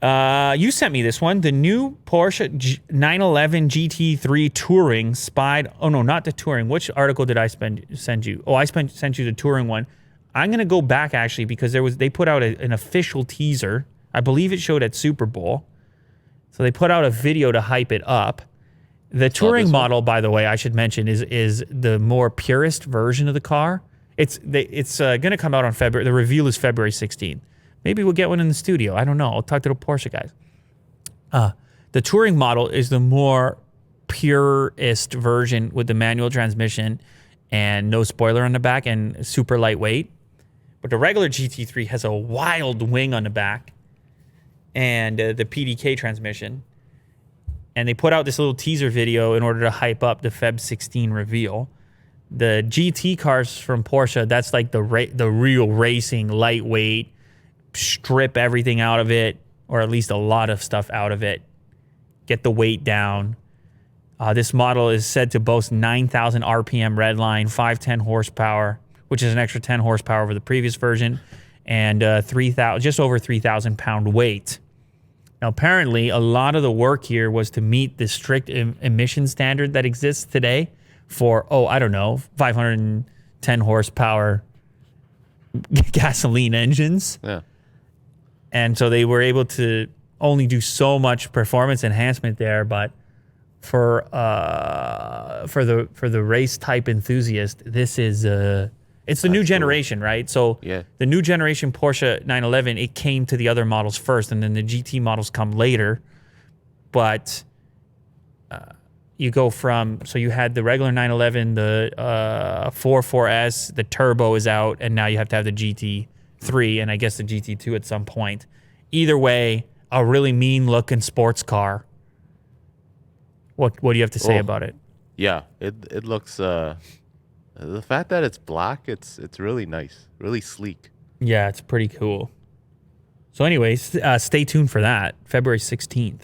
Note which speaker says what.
Speaker 1: You sent me this one. The new Porsche 911 GT3 Touring spied. Oh, no, not the Touring. Which article did I send you? Oh, I sent you the Touring one. I'm going to go back, actually, because they put out an official teaser. I believe it showed at Super Bowl. So they put out a video to hype it up. The Touring model, by the way, I should mention, is the more purest version of the car. It's going to come out on February. The reveal is February 16th. Maybe we'll get one in the studio. I don't know. I'll talk to the Porsche guys. The Touring model is the more purest version with the manual transmission and no spoiler on the back and super lightweight. But the regular GT3 has a wild wing on the back and the PDK transmission. And they put out this little teaser video in order to hype up the Feb 16 reveal. The GT cars from Porsche, that's like the real racing, lightweight, strip everything out of it, or at least a lot of stuff out of it. Get the weight down. This model is said to boast 9,000 RPM redline, 510 horsepower, which is an extra 10 horsepower over the previous version, and just over 3,000 pound weight. Now, apparently, a lot of the work here was to meet the strict emission standard that exists today for, 510 horsepower gasoline engines.
Speaker 2: Yeah.
Speaker 1: And so they were able to only do so much performance enhancement there, but for the race type enthusiast, this is it's the new generation, right? So the new generation Porsche 911, it came to the other models first, and then the GT models come later. But you go from, so you had the regular 911, the 4S, the turbo is out, and now you have to have the GT3 and I guess the GT2 at some point. Either way, a really mean looking sports car. What do you have to say about it?
Speaker 2: Yeah, it looks the fact that it's black, it's really nice, really sleek.
Speaker 1: Yeah, it's pretty cool. So anyways, stay tuned for that, February 16th.